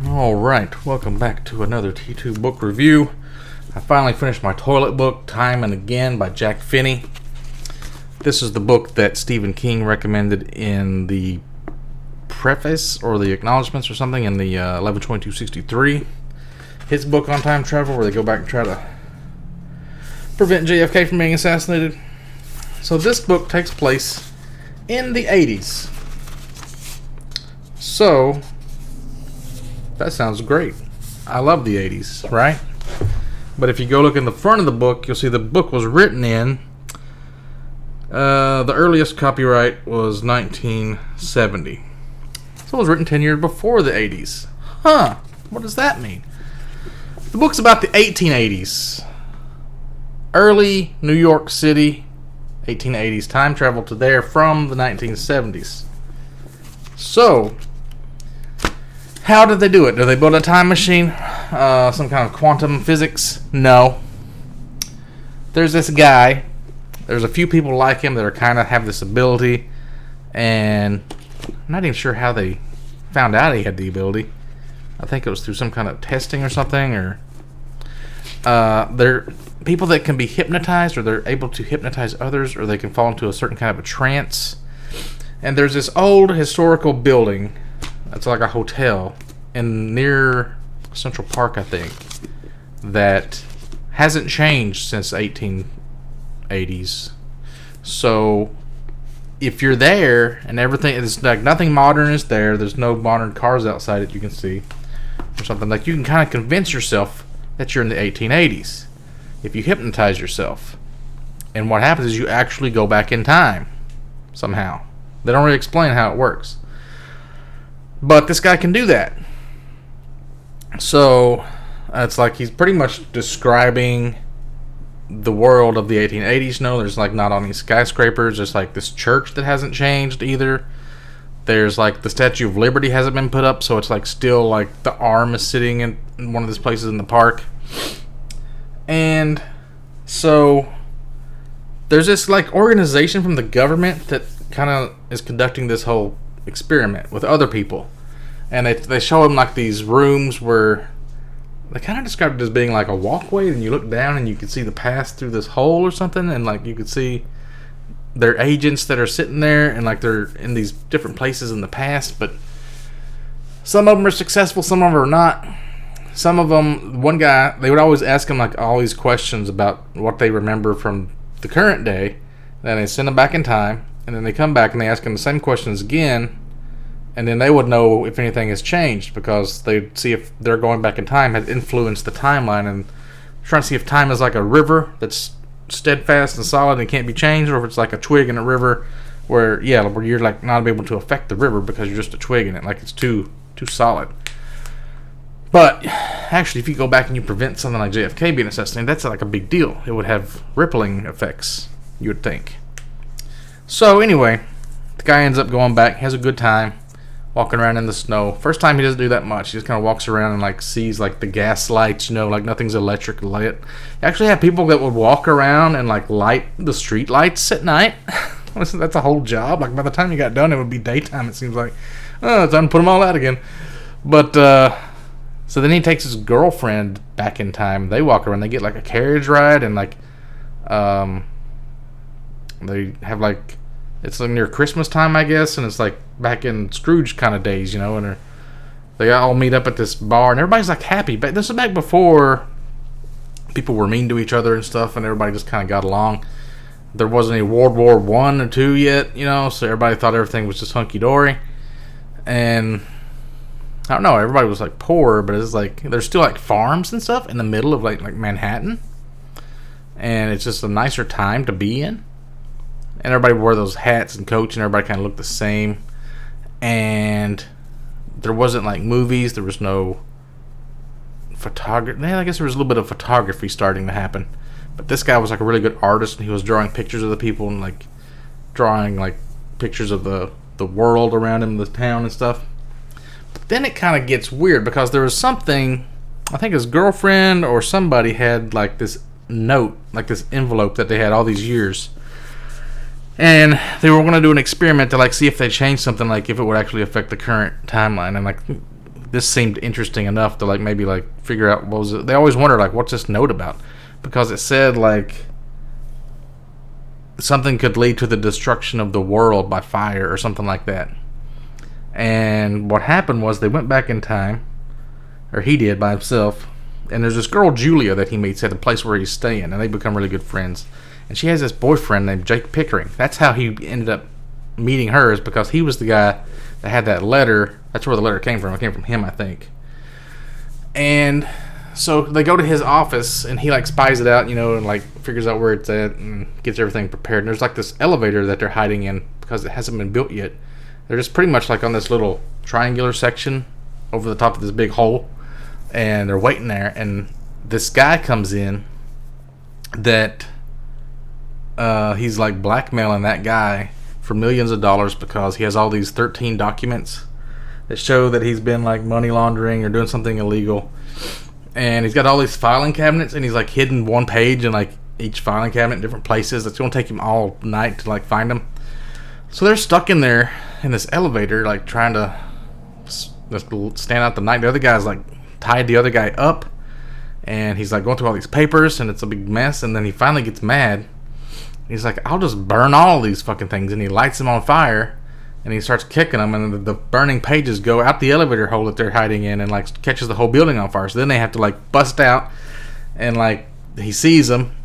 Alright, welcome back to another T2 book review. I finally finished my toilet book, Time and Again by Jack Finney. This is the book that Stephen King recommended in the preface or the acknowledgments or something in the 11/22/63. His book on time travel where they go back and try to prevent JFK from being assassinated. So this book takes place in the 80s. So that sounds great. I love the 80s, right? But if you go look in the front of the book, you'll see the book was written in. The earliest copyright was 1970. So it was written 10 years before the 80s. Huh. What does that mean? The book's about the 1880s. Early New York City, 1880s. Time travel to there from the 1970s. So how did they do it? Did they build a time machine? Some kind of quantum physics? No. There's this guy. There's a few people like him that are kind of have this ability, and I'm not even sure how they found out he had the ability. I think it was through some kind of testing or something, or they're people that can be hypnotized, or they're able to hypnotize others, or they can fall into a certain kind of a trance. And there's this old historical building. It's like a hotel near Central Park, I think, that hasn't changed since 1880s. So if you're there and everything, it's like nothing modern is there. There's no modern cars outside that you can see or something. Like you can kind of convince yourself that you're in the 1880s if you hypnotize yourself. And what happens is you actually go back in time somehow. They don't really explain how it works. But this guy can do that. So it's like he's pretty much describing the world of the 1880s. No, there's like not any skyscrapers. There's like this church that hasn't changed either. There's like the Statue of Liberty hasn't been put up, so it's like still like the arm is sitting in one of these places in the park. And so there's this like organization from the government that kind of is conducting this whole experiment with other people, and they show him like these rooms where they kind of described it as being like a walkway, and you look down and you can see the path through this hole or something, and like you could see their agents that are sitting there, and like they're in these different places in the past, but some of them are successful, some of them are not. Some of them, one guy, they would always ask him like all these questions about what they remember from the current day, then they send them back in time. And then they come back and they ask them the same questions again, and then they would know if anything has changed, because they'd see if they're going back in time has influenced the timeline, and trying to see if time is like a river that's steadfast and solid and can't be changed, or if it's like a twig in a river where you're like not able to affect the river because you're just a twig in it, like it's too solid. But actually, if you go back and you prevent something like JFK being assassinated, that's like a big deal. It would have rippling effects, you would think. So anyway, the guy ends up going back, has a good time, walking around in the snow. First time he doesn't do that much. He just kind of walks around and like sees like the gas lights, like nothing's electric lit. You actually have people that would walk around and like light the street lights at night. That's a whole job. Like by the time you got done, it would be daytime. It seems like, it's time to put them all out again. But so then he takes his girlfriend back in time. They walk around. They get like a carriage ride, and like they have like, it's like near Christmas time, I guess, and it's like back in Scrooge kind of days, and they all meet up at this bar, and everybody's like happy. But this is back before people were mean to each other and stuff, and everybody just kind of got along. There wasn't any World War I or II yet, so everybody thought everything was just hunky-dory. And I don't know, everybody was like poor, but it's like there's still like farms and stuff in the middle of like Manhattan, and it's just a nicer time to be in. And everybody wore those hats and coats, and everybody kind of looked the same. And there wasn't like movies. There was no photography. I guess there was a little bit of photography starting to happen. But this guy was like a really good artist, and he was drawing pictures of the people and like drawing like pictures of the world around him, the town and stuff. But then it kind of gets weird, because there was something, I think his girlfriend or somebody had like this note, like this envelope that they had all these years. And they were going to do an experiment to like see if they changed something, like if it would actually affect the current timeline. And like this seemed interesting enough to like maybe like figure out what was it. They always wonder like what's this note about, because it said like something could lead to the destruction of the world by fire or something like that. And what happened was they went back in time, or he did by himself, and there's this girl Julia that he meets at the place where he's staying, and they become really good friends. And she has this boyfriend named Jake Pickering. That's how he ended up meeting her, is because he was the guy that had that letter. That's where the letter came from. It came from him, I think. And so they go to his office, and he like spies it out, you know, and like figures out where it's at and gets everything prepared. And there's like this elevator that they're hiding in because it hasn't been built yet. They're just pretty much like on this little triangular section over the top of this big hole, and they're waiting there. And this guy comes in that he's like blackmailing that guy for millions of dollars because he has all these 13 documents that show that he's been like money laundering or doing something illegal. And he's got all these filing cabinets, and he's like hidden one page in like each filing cabinet in different places. It's going to take him all night to like find them. So they're stuck in there in this elevator, like trying to stand out the night. The other guy's like tied the other guy up, and he's like going through all these papers, and it's a big mess. And then he finally gets mad. He's like, I'll just burn all these fucking things. And he lights them on fire, and he starts kicking them, and the burning pages go out the elevator hole that they're hiding in and like catches the whole building on fire. So then they have to like bust out, and like he sees them,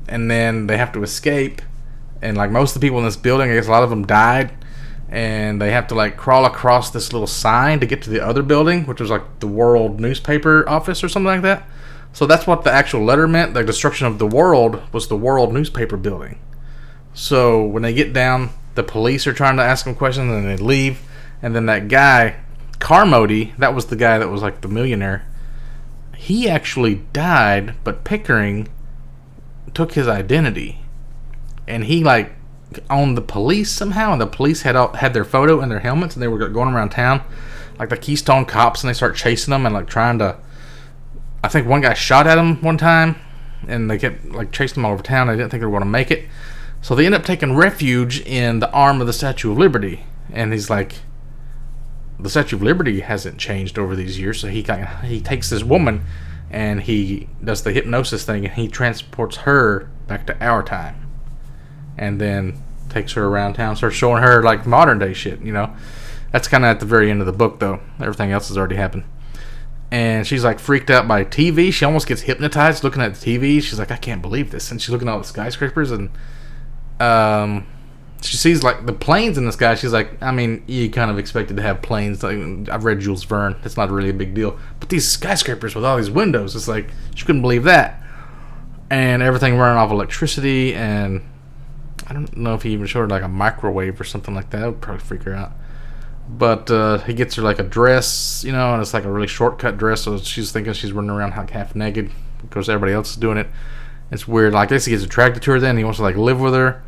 and then they have to escape. And like most of the people in this building, I guess a lot of them died, and they have to like crawl across this little sign to get to the other building, which was like the World newspaper office or something like that. So that's what the actual letter meant. The destruction of the world was the World newspaper building. So when they get down, the police are trying to ask them questions, and they leave. And then that guy, Carmody, that was the guy that was like the millionaire, he actually died, but Pickering took his identity. And he like owned the police somehow, and the police had their photo in their helmets, and they were going around town like the Keystone Cops, and they start chasing them and like trying to, I think one guy shot at him one time, and they kept like chasing them all over town. They didn't think they were going to make it, so they end up taking refuge in the arm of the Statue of Liberty. And he's like, the Statue of Liberty hasn't changed over these years, so he takes this woman and he does the hypnosis thing, and he transports her back to our time. And then takes her around town, starts showing her like modern day shit, you know. That's kind of at the very end of the book, though. Everything else has already happened. And she's like freaked out by TV. She almost gets hypnotized looking at the TV. She's like, I can't believe this. And she's looking at all the skyscrapers, and she sees like the planes in the sky. She's like, I mean, you kind of expected to have planes. Like, I've read Jules Verne. It's not really a big deal. But these skyscrapers with all these windows, it's like she couldn't believe that. And everything running off electricity, and I don't know if he even showed her like a microwave or something like that. That would probably freak her out. But he gets her like a dress, you know, and it's like a really shortcut dress, so she's thinking she's running around like half naked because everybody else is doing it. It's weird. Like, I guess he gets attracted to her then. He wants to like live with her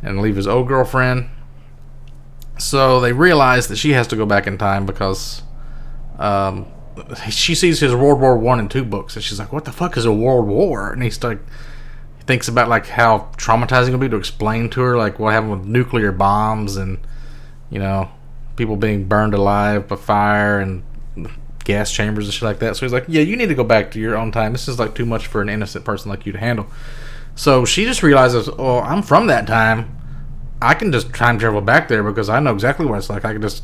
and leave his old girlfriend. So they realize that she has to go back in time because she sees his World War I and II books, and she's like, what the fuck is a World War? And he's like, thinks about like how traumatizing it would be to explain to her like what happened with nuclear bombs and, you know, people being burned alive by fire and gas chambers and shit like that. So he's like, yeah, you need to go back to your own time. This is like too much for an innocent person like you to handle. So she just realizes, oh, I'm from that time. I can just time travel back there because I know exactly what it's like. I can just,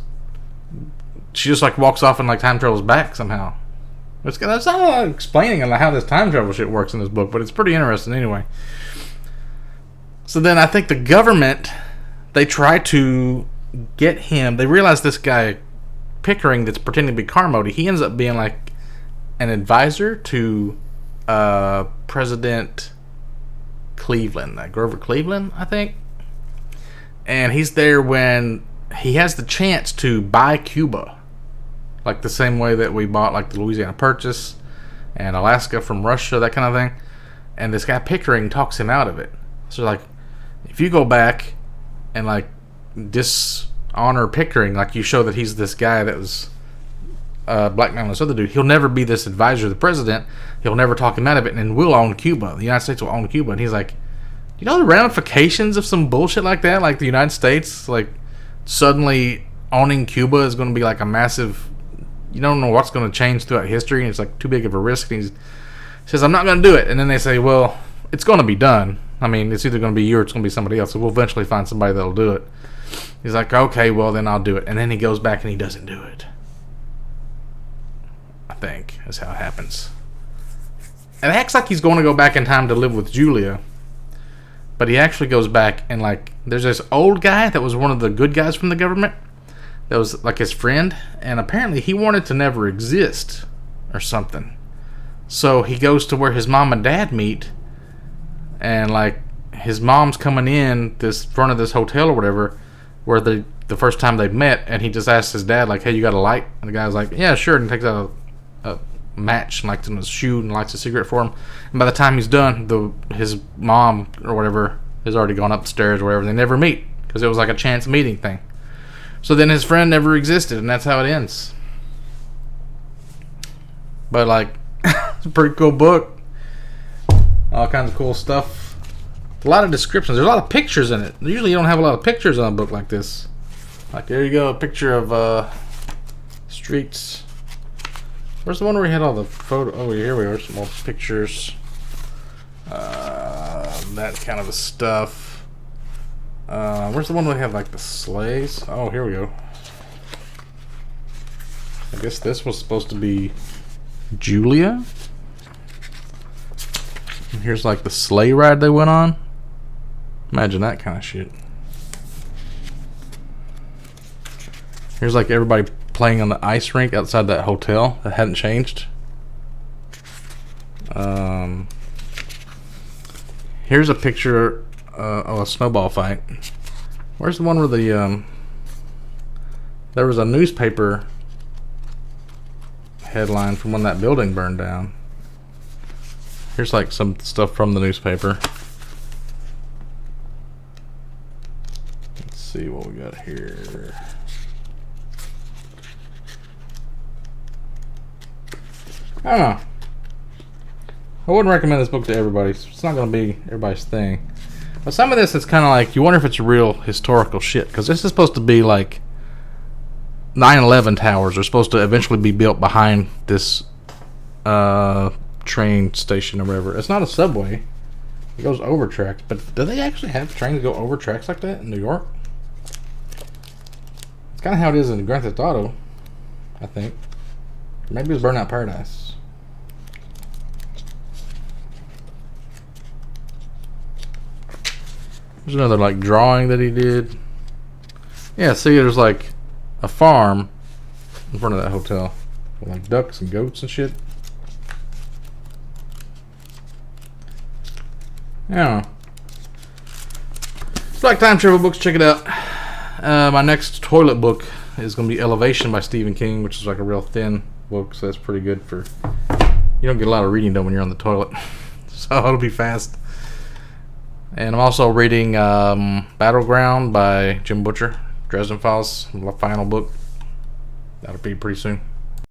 she just like walks off and like time travels back somehow. That's not explaining how this time travel shit works in this book, but it's pretty interesting anyway. So then I think the government, they try to get him. They realize this guy Pickering that's pretending to be Carmody, he ends up being like an advisor to President Cleveland, Grover Cleveland, I think. And he's there when he has the chance to buy Cuba, like the same way that we bought like the Louisiana Purchase and Alaska from Russia, that kind of thing. And this guy Pickering talks him out of it. So like, if you go back and like dishonor Pickering, like you show that he's this guy that was blackmailing this other dude, he'll never be this advisor to the president. He'll never talk him out of it, and we'll own Cuba. The United States will own Cuba. And he's like, you know the ramifications of some bullshit like that? Like the United States, like suddenly owning Cuba is going to be like a massive you don't know what's going to change throughout history, and it's like too big of a risk. And he says, I'm not going to do it. And then they say, well, it's going to be done. I mean, it's either going to be you or it's going to be somebody else. So we'll eventually find somebody that'll do it. He's like, okay, well, then I'll do it. And then he goes back and he doesn't do it. I think is how it happens. And it acts like he's going to go back in time to live with Julia. But he actually goes back and, like, there's this old guy that was one of the good guys from the government. That was, like, his friend. And apparently he wanted to never exist or something. So he goes to where his mom and dad meet. And, like, his mom's coming in this front of this hotel or whatever, where the first time they met, and he just asks his dad, like, hey, you got a light? And the guy's like, yeah, sure. And he takes out a match and lights in his shoe and lights a cigarette for him. And by the time he's done, his mom or whatever has already gone up the stairs or whatever. They never meet because it was like a chance meeting thing. So then his friend never existed, and that's how it ends. But, like, it's a pretty cool book. All kinds of cool stuff. A lot of descriptions. There's a lot of pictures in it. Usually you don't have a lot of pictures on a book like this. Like, there you go, a picture of streets. Where's the one where we had all the photo? Oh, here we are. Some more pictures. That kind of stuff. Where's the one where we have, like, the sleighs? Oh, here we go. I guess this was supposed to be Julia. And here's, like, the sleigh ride they went on. Imagine that kind of shit. Here's, like, everybody playing on the ice rink outside that hotel that hadn't changed. Here's a picture of a snowball fight. Where's the one where there was a newspaper headline from when that building burned down. Here's, like, some stuff from the newspaper. Let's see what we got here. I don't know. I wouldn't recommend this book to everybody. It's not going to be everybody's thing. But some of this is kind of like, you wonder if it's real historical shit. Because this is supposed to be like 9/11 towers are supposed to eventually be built behind this train station or whatever. It's not a subway. It goes over tracks. But do they actually have trains go over tracks like that in New York? It's kind of how it is in Grand Theft Auto, I think. Maybe it was Burnout Paradise. There's another, like, drawing that he did. Yeah, see, there's, like, a farm in front of that hotel with, like, ducks and goats and shit. I don't know. Black Time Travel Books, check it out. My next toilet book is going to be Elevation by Stephen King, which is like a real thin book, so that's pretty good for... You don't get a lot of reading done when you're on the toilet. So it'll be fast. And I'm also reading Battleground by Jim Butcher. Dresden Files, the final book. That'll be pretty soon.